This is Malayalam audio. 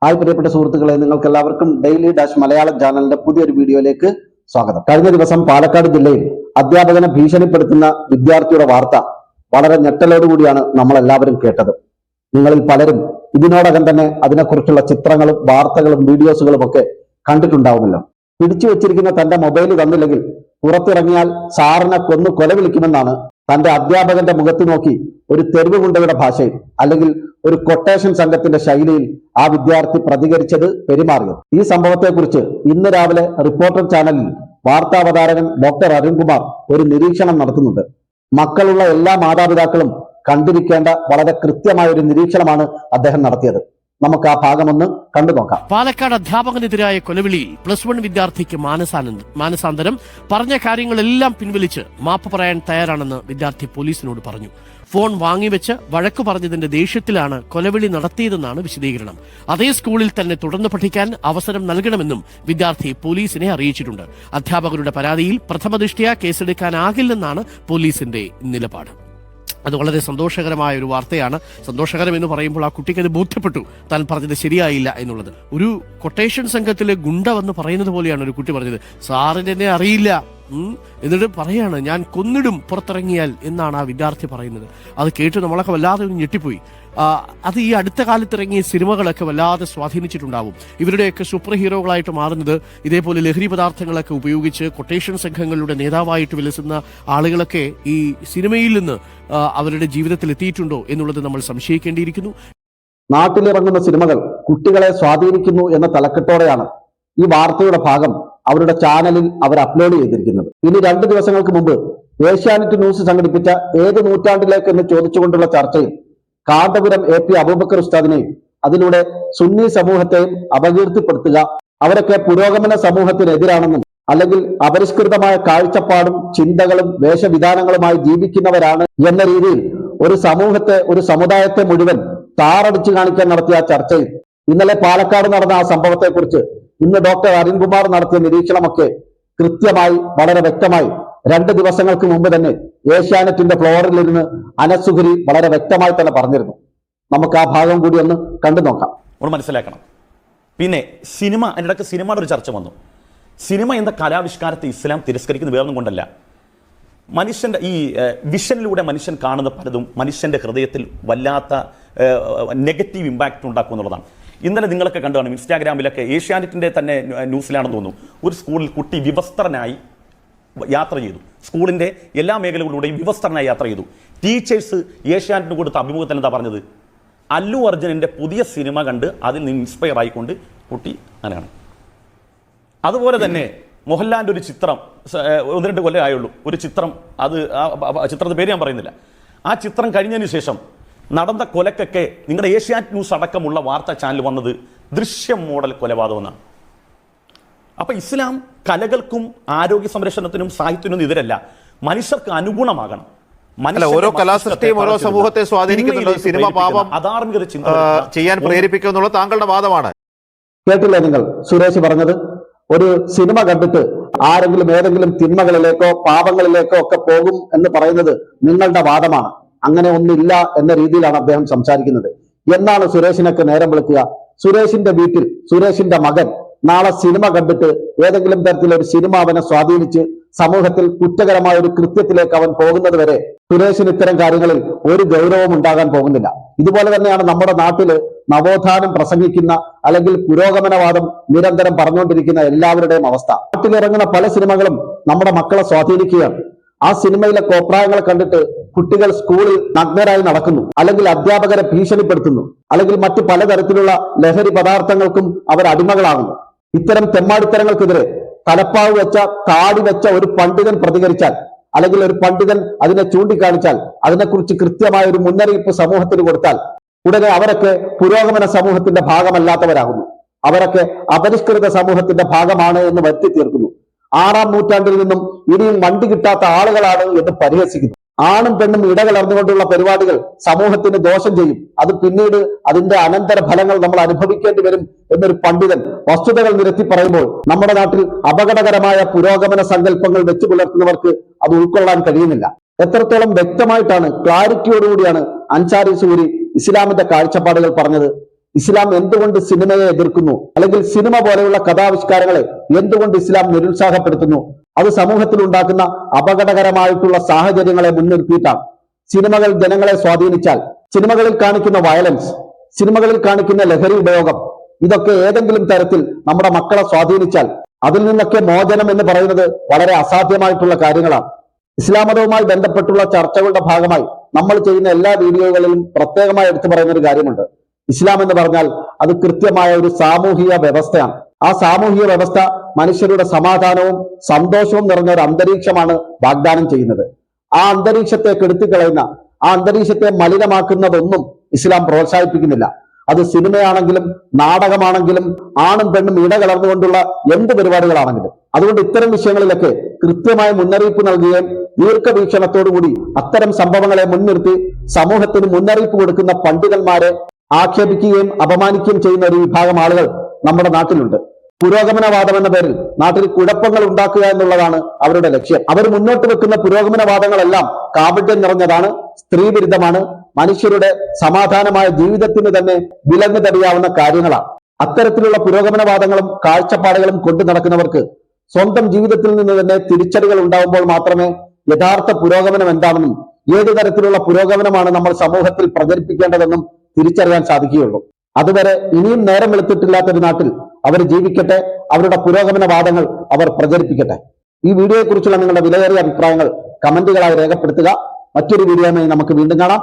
ഹായ് പ്രിയപ്പെട്ട സുഹൃത്തുക്കളെ, നിങ്ങൾക്ക് എല്ലാവർക്കും ഡെയിലി ഡാഷ് മലയാളം ചാനലിന്റെ പുതിയൊരു വീഡിയോയിലേക്ക് സ്വാഗതം. കഴിഞ്ഞ ദിവസം പാലക്കാട് ജില്ലയിൽ അധ്യാപകനെ ഭീഷണിപ്പെടുത്തുന്ന വിദ്യാർത്ഥിയുടെ വാർത്ത വളരെ ഞെട്ടലോടുകൂടിയാണ് നമ്മൾ എല്ലാവരും കേട്ടത്. നിങ്ങളിൽ പലരും ഇതിനോടകം തന്നെ അതിനെക്കുറിച്ചുള്ള ചിത്രങ്ങളും വാർത്തകളും വീഡിയോസുകളും ഒക്കെ കണ്ടിട്ടുണ്ടാവുമല്ലോ. പിടിച്ചു വെച്ചിരിക്കുന്ന തന്റെ മൊബൈൽ തന്നില്ലെങ്കിൽ പുറത്തിറങ്ങിയാൽ സാറിനെ കൊന്നു കൊല വിളിക്കുമെന്നാണ് തന്റെ അധ്യാപകന്റെ മുഖത്ത് നോക്കി ഒരു തെരുവ് ഗുണ്ടയുടെ ഭാഷയിൽ അല്ലെങ്കിൽ ഒരു കൊട്ടേഷൻ സംഘത്തിന്റെ ശൈലിയിൽ ആ വിദ്യാർത്ഥി പ്രതികരിച്ചത്, പെരുമാറിയത്. ഈ സംഭവത്തെക്കുറിച്ച് ഇന്ന് രാവിലെ റിപ്പോർട്ടർ ചാനലിൽ വാർത്താവതാരകൻ ഡോക്ടർ അരുൺകുമാർ ഒരു നിരീക്ഷണം നടത്തുന്നുണ്ട്. മക്കളുള്ള എല്ലാ മാതാപിതാക്കളും കണ്ടിരിക്കേണ്ട വളരെ കൃത്യമായ ഒരു നിരീക്ഷണമാണ് അദ്ദേഹം നടത്തിയത്. നമുക്ക് ആ ഭാഗം ഒന്ന് കണ്ടു നോക്കാം. പാലക്കാട് അധ്യാപകനെതിരായ കൊലവിളിയിൽ +1 വിദ്യാർത്ഥിക്ക് മാനസാന്തരം. പറഞ്ഞ കാര്യങ്ങളെല്ലാം പിൻവലിച്ച് മാപ്പ് പറയാൻ തയ്യാറാണെന്ന് വിദ്യാർത്ഥി പോലീസിനോട് പറഞ്ഞു. ഫോൺ വാങ്ങിവെച്ച് വഴക്കു പറഞ്ഞതിന്റെ ദേഷ്യത്തിലാണ് കൊലവിളി നടത്തിയതെന്നാണ് വിശദീകരണം. അതേ സ്കൂളിൽ തന്നെ തുടർന്ന് പഠിക്കാൻ അവസരം നൽകണമെന്നും വിദ്യാർത്ഥി പോലീസിനെ അറിയിച്ചിട്ടുണ്ട്. അധ്യാപകരുടെ പരാതിയിൽ പ്രഥമദൃഷ്ട്യാ കേസെടുക്കാനാകില്ലെന്നാണ് പോലീസിന്റെ നിലപാട്. അത് വളരെ സന്തോഷകരമായ ഒരു വാർത്തയാണ്. സന്തോഷകരം എന്ന് പറയുമ്പോൾ ആ കുട്ടിക്ക് അത് ബോധ്യപ്പെട്ടു, താൻ പറഞ്ഞത് ശരിയായില്ല എന്നുള്ളത്. ഒരു കൊട്ടേഷൻ സംഘത്തിലെ ഗുണ്ട വന്ന് പറയുന്നത് പോലെയാണ് ഒരു കുട്ടി പറഞ്ഞത്. സാറിന് എന്നെ അറിയില്ല, എന്നിട്ട് പറയാണ് ഞാൻ കൊന്നിടും പുറത്തിറങ്ങിയാൽ എന്നാണ് ആ വിദ്യാർത്ഥി പറയുന്നത്. അത് കേട്ട് നമ്മളൊക്കെ വല്ലാതെ ഒന്ന് ഞെട്ടിപ്പോയി. അത് ഈ അടുത്ത കാലത്ത് ഇറങ്ങിയ സിനിമകളൊക്കെ വല്ലാതെ സ്വാധീനിച്ചിട്ടുണ്ടാവും. ഇവരുടെയൊക്കെ സൂപ്പർ ഹീറോകളായിട്ട് മാറുന്നത് ഇതേപോലെ ലഹരി പദാർത്ഥങ്ങളൊക്കെ ഉപയോഗിച്ച് കൊട്ടേഷൻ സംഘങ്ങളുടെ നേതാവായിട്ട് വിലസുന്ന ആളുകളൊക്കെ ഈ സിനിമയിൽ നിന്ന് അവരുടെ ജീവിതത്തിൽ എത്തിയിട്ടുണ്ടോ എന്നുള്ളത് നമ്മൾ സംശയിക്കേണ്ടിയിരിക്കുന്നു. നാട്ടിലിറങ്ങുന്ന സിനിമകൾ കുട്ടികളെ സ്വാധീനിക്കുന്നു എന്ന തലക്കെട്ടോടെയാണ് ഈ വാർത്തയുടെ ഭാഗം അവരുടെ ചാനലിൽ അവർ അപ്ലോഡ് ചെയ്തിരിക്കുന്നത്. ഇനി 2 ദിവസങ്ങൾക്ക് മുമ്പ് ഏഷ്യാനെറ്റ് ന്യൂസ് സംഘടിപ്പിച്ച ഏത് നൂറ്റാണ്ടിലേക്ക് എന്ന് ചോദിച്ചുകൊണ്ടുള്ള ചർച്ചയിൽ കാന്തപുരം AP അബൂബക്കർ ഉസ്താദിനെയും അതിലൂടെ സുന്നി സമൂഹത്തെയും അപകീർത്തിപ്പെടുത്തുക, അവരൊക്കെ പുരോഗമന സമൂഹത്തിനെതിരാണെന്നും അല്ലെങ്കിൽ അപരിഷ്കൃതമായ കാഴ്ചപ്പാടും ചിന്തകളും വേഷവിധാനങ്ങളുമായി ജീവിക്കുന്നവരാണ് എന്ന രീതിയിൽ ഒരു സമൂഹത്തെ, ഒരു സമുദായത്തെ മുഴുവൻ താറടിച്ചു കാണിക്കാൻ നടത്തിയ ചർച്ചയിൽ ഇന്നലെ പാലക്കാട് നടന്ന ആ സംഭവത്തെക്കുറിച്ച് ഇന്ന് ഡോക്ടർ അരുൺകുമാർ നടത്തിയ നിരീക്ഷണമൊക്കെ കൃത്യമായി, വളരെ വ്യക്തമായി 2 ദിവസങ്ങൾക്ക് മുമ്പ് തന്നെ ഏഷ്യാനെറ്റിന്റെ ഫ്ലോറിലിരുന്ന് അനസുഗുരി വളരെ വ്യക്തമായി തന്നെ പറഞ്ഞിരുന്നു. നമുക്ക് ആ ഭാഗം കൂടി ഒന്ന് കണ്ടു നോക്കാം. നമ്മൾ മനസ്സിലാക്കണം. പിന്നെ സിനിമ, അതിനിടയ്ക്ക് സിനിമയുടെ ഒരു ചർച്ച വന്നു. സിനിമ എന്ന കലാവിഷ്കാരത്തെ ഇസ്ലാം തിരസ്കരിക്കുന്നത് വേറൊന്നും കൊണ്ടല്ല. മനുഷ്യന്റെ ഈ വിഷനിലൂടെ മനുഷ്യൻ കാണുന്ന പലതും മനുഷ്യന്റെ ഹൃദയത്തിൽ വല്ലാത്ത നെഗറ്റീവ് ഇമ്പാക്റ്റ് ഉണ്ടാക്കും എന്നുള്ളതാണ്. ഇന്നലെ നിങ്ങളൊക്കെ കണ്ടു കാണും, ഇൻസ്റ്റാഗ്രാമിലൊക്കെ ഏഷ്യാനെറ്റിന്റെ തന്നെ ന്യൂസിലാണെന്ന് തോന്നുന്നു, ഒരു സ്കൂളിൽ കുട്ടി വിവസ്ത്രനായി യാത്ര ചെയ്തു. സ്കൂളിന്റെ എല്ലാ മേഖലകളിലൂടെയും വിവസ്ത്രനായി യാത്ര ചെയ്തു. ടീച്ചേഴ്സ് ഏഷ്യാനെറ്റിന് കൊടുത്ത അഭിമുഖത്തിൽ എന്താ പറഞ്ഞത്? അല്ലു അർജുനന്റെ പുതിയ സിനിമ കണ്ട് അതിൽ നിന്ന് ഇൻസ്പയർ ആയിക്കൊണ്ട് കുട്ടി അങ്ങനെയാണ്. അതുപോലെ തന്നെ മോഹൻലാലിന്റെ ഒരു ചിത്രം 1-2 കൊല്ലം ആയുള്ളൂ, ഒരു ചിത്രം, അത് ആ ചിത്രത്തിന്റെ പേര് ഞാൻ പറയുന്നില്ല. ആ ചിത്രം കഴിഞ്ഞതിന് ശേഷം നടന്ന കൊലക്കൊക്കെ നിങ്ങളുടെ ഏഷ്യാനെറ്റ് ന്യൂസ് അടക്കമുള്ള വാർത്താ ചാനൽ വന്നത് ദൃശ്യം മോഡൽ കൊലപാതകമെന്നാണ്. അപ്പൊ ഇസ്ലാം കലകൾക്കും ആരോഗ്യ സംരക്ഷണത്തിനും സാഹിത്യത്തിനും എതിരല്ല, മനുഷ്യർക്ക് അനുഗുണമാകണം. ഓരോ കലാസൃഷ്ടിയും ഓരോ സമൂഹത്തെ സ്വാധീനിക്കുന്നുണ്ട്. സിനിമ പാപം അധാർമികത ചെയ്യാൻ പ്രേരിപ്പിക്കുക എന്നുള്ള താങ്കളുടെ വാദമാണ്. കേട്ടില്ലേ നിങ്ങൾ സുരേഷ് പറഞ്ഞത്? ഒരു സിനിമ കണ്ടിട്ട് ആരെങ്കിലും ഏതെങ്കിലും തിന്മകളിലേക്കോ പാപങ്ങളിലേക്കോ ഒക്കെ പോകും എന്ന് പറയുന്നത് നിങ്ങളുടെ വാദമാണ്. അങ്ങനെ ഒന്നില്ല എന്ന രീതിയിലാണ് അദ്ദേഹം സംസാരിക്കുന്നത്. എന്നാണ് സുരേഷിനൊക്കെ നേരം വിളിക്കുക? സുരേഷിന്റെ വീട്ടിൽ സുരേഷിന്റെ മകൻ നാളെ സിനിമ കണ്ടിട്ട് ഏതെങ്കിലും തരത്തിലൊരു സിനിമ അവനെ സ്വാധീനിച്ച് സമൂഹത്തിൽ കുറ്റകരമായ ഒരു കൃത്യത്തിലേക്ക് അവൻ പോകുന്നത് വരെ സുരേഷിന് ഇത്തരം കാര്യങ്ങളിൽ ഒരു ഗൗരവം ഉണ്ടാകാൻ പോകുന്നില്ല. ഇതുപോലെ തന്നെയാണ് നമ്മുടെ നാട്ടില് നവോത്ഥാനം പ്രസംഗിക്കുന്ന അല്ലെങ്കിൽ പുരോഗമനവാദം നിരന്തരം പറഞ്ഞുകൊണ്ടിരിക്കുന്ന എല്ലാവരുടെയും അവസ്ഥ. നാട്ടിലിറങ്ങുന്ന പല സിനിമകളും നമ്മുടെ മക്കളെ സ്വാധീനിക്കുകയാണ്. ആ സിനിമയിലെ കോപ്രായങ്ങൾ കണ്ടിട്ട് കുട്ടികൾ സ്കൂളിൽ നഗ്നരായി നടക്കുന്നു, അല്ലെങ്കിൽ അധ്യാപകരെ ഭീഷണിപ്പെടുത്തുന്നു, അല്ലെങ്കിൽ മറ്റു പലതരത്തിലുള്ള ലഹരി പദാർത്ഥങ്ങൾക്കും അവർ അടിമകളാകുന്നു. ഇത്തരം തെമ്മാടിത്തരങ്ങൾക്കെതിരെ തലപ്പാവ് വെച്ച, താടി വെച്ച ഒരു പണ്ഡിതൻ പ്രതികരിച്ചാൽ, അല്ലെങ്കിൽ ഒരു പണ്ഡിതൻ അതിനെ ചൂണ്ടിക്കാണിച്ചാൽ, അതിനെക്കുറിച്ച് കൃത്യമായ ഒരു മുന്നറിയിപ്പ് സമൂഹത്തിന് കൊടുത്താൽ ഉടനെ അവരൊക്കെ പുരോഗമന സമൂഹത്തിന്റെ ഭാഗമല്ലാത്തവരാകുന്നു, അവരൊക്കെ അപരിഷ്കൃത സമൂഹത്തിന്റെ ഭാഗമാണ് എന്ന് വരുത്തി തീർക്കുന്നു. 6-ാം നൂറ്റാണ്ടിൽ നിന്നും ഇനിയും വണ്ടി കിട്ടാത്ത ആളുകളാണ് എന്ന് പരിഹസിക്കുന്നു. ആണും പെണ്ണും ഇടകലർന്നുകൊണ്ടുള്ള പരിപാടികൾ സമൂഹത്തിന് ദോഷം ചെയ്യും, അത് പിന്നീട് അതിന്റെ അനന്തര ഫലങ്ങൾ നമ്മൾ അനുഭവിക്കേണ്ടി വരും എന്നൊരു പണ്ഡിതൻ വസ്തുതകൾ നിരത്തി പറയുമ്പോൾ നമ്മുടെ നാട്ടിൽ അപകടകരമായ പുരോഗമന സങ്കല്പങ്ങൾ വെച്ചു പുലർത്തുന്നവർക്ക് അത് ഉൾക്കൊള്ളാൻ കഴിയുന്നില്ല. എത്രത്തോളം വ്യക്തമായിട്ടാണ്, ക്ലാരിറ്റിയോടുകൂടിയാണ് അൻസാരി സൂരി ഇസ്ലാമിന്റെ കാഴ്ചപ്പാടുകൾ പറഞ്ഞത്. ഇസ്ലാം എന്തുകൊണ്ട് സിനിമയെ എതിർക്കുന്നു, അല്ലെങ്കിൽ സിനിമ പോലെയുള്ള കഥാവിഷ്കാരങ്ങളെ എന്തുകൊണ്ട് ഇസ്ലാം നിരുത്സാഹപ്പെടുത്തുന്നു, അത് സമൂഹത്തിൽ ഉണ്ടാക്കുന്ന അപകടകരമായിട്ടുള്ള സാഹചര്യങ്ങളെ മുൻനിർത്തിയിട്ടാണ്. സിനിമകൾ ജനങ്ങളെ സ്വാധീനിച്ചാൽ, സിനിമകളിൽ കാണിക്കുന്ന വയലൻസ്, സിനിമകളിൽ കാണിക്കുന്ന ലഹരി ഉപയോഗം, ഇതൊക്കെ ഏതെങ്കിലും തരത്തിൽ നമ്മുടെ മക്കളെ സ്വാധീനിച്ചാൽ അതിൽ നിന്നൊക്കെ മോചനം എന്ന് പറയുന്നത് വളരെ അസാധ്യമായിട്ടുള്ള കാര്യങ്ങളാണ്. ഇസ്ലാം മതവുമായി ബന്ധപ്പെട്ടുള്ള ചർച്ചകളുടെ ഭാഗമായി നമ്മൾ ചെയ്യുന്ന എല്ലാ വീഡിയോകളിലും പ്രത്യേകമായി എടുത്തു പറയുന്ന ഒരു കാര്യമുണ്ട്. ഇസ്ലാം എന്ന് പറഞ്ഞാൽ അത് കൃത്യമായ ഒരു സാമൂഹിക വ്യവസ്ഥയാണ്. ആ സാമൂഹിക വ്യവസ്ഥ മനുഷ്യരുടെ സമാധാനവും സന്തോഷവും നിറഞ്ഞ ഒരു അന്തരീക്ഷമാണ് വാഗ്ദാനം ചെയ്യുന്നത്. ആ അന്തരീക്ഷത്തെ കെടുത്തിക്കളയുന്ന, ആ അന്തരീക്ഷത്തെ മലിനമാക്കുന്നതൊന്നും ഇസ്ലാം പ്രോത്സാഹിപ്പിക്കുന്നില്ല. അത് സിനിമയാണെങ്കിലും നാടകമാണെങ്കിലും ആണും പെണ്ണും ഇടകലർന്നുകൊണ്ടുള്ള എന്ത് പരിപാടികളാണെങ്കിലും. അതുകൊണ്ട് ഇത്തരം വിഷയങ്ങളിലൊക്കെ കൃത്യമായ മുന്നറിയിപ്പ് നൽകുകയും ദീർഘവീക്ഷണത്തോടുകൂടി അത്തരം സംഭവങ്ങളെ മുൻനിർത്തി സമൂഹത്തിന് മുന്നറിയിപ്പ് കൊടുക്കുന്ന പണ്ഡിതന്മാരെ ആക്ഷേപിക്കുകയും അപമാനിക്കുകയും ചെയ്യുന്ന ഒരു വിഭാഗം ആളുകൾ നമ്മുടെ നാട്ടിലുണ്ട്. പുരോഗമനവാദം എന്ന പേരിൽ നാട്ടിൽ കുഴപ്പങ്ങൾ ഉണ്ടാക്കുക എന്നുള്ളതാണ് അവരുടെ ലക്ഷ്യം. അവർ മുന്നോട്ട് വെക്കുന്ന പുരോഗമനവാദങ്ങളെല്ലാം കാപട്യം നിറഞ്ഞതാണ്, സ്ത്രീവിരുദ്ധമാണ്, മനുഷ്യരുടെ സമാധാനമായ ജീവിതത്തിന് തന്നെ വിലങ്ങ് തടിയാവുന്ന കാര്യങ്ങളാണ്. അത്തരത്തിലുള്ള പുരോഗമനവാദങ്ങളും കാഴ്ചപ്പാടുകളും കൊണ്ടു നടക്കുന്നവർക്ക് സ്വന്തം ജീവിതത്തിൽ നിന്ന് തന്നെ തിരിച്ചടികൾ ഉണ്ടാകുമ്പോൾ മാത്രമേ യഥാർത്ഥ പുരോഗമനം എന്താണെന്നും ഏതു തരത്തിലുള്ള പുരോഗമനമാണ് നമ്മൾ സമൂഹത്തിൽ പ്രചരിപ്പിക്കേണ്ടതെന്നും തിരിച്ചറിയാൻ സാധിക്കുകയുള്ളൂ. അതുവരെ ഇനിയും നേരം വെളുത്തിട്ടില്ലാത്തൊരു നാട്ടിൽ അവർ ജീവിക്കട്ടെ, അവരുടെ പുരോഗമനവാദങ്ങൾ അവർ പ്രചരിപ്പിക്കട്ടെ. ഈ വീഡിയോയെക്കുറിച്ചുള്ള നിങ്ങളുടെ വിലയേറിയ അഭിപ്രായങ്ങൾ കമന്റുകളായി രേഖപ്പെടുത്തുക. മറ്റൊരു വീഡിയോയുമായി നമുക്ക് വീണ്ടും കാണാം.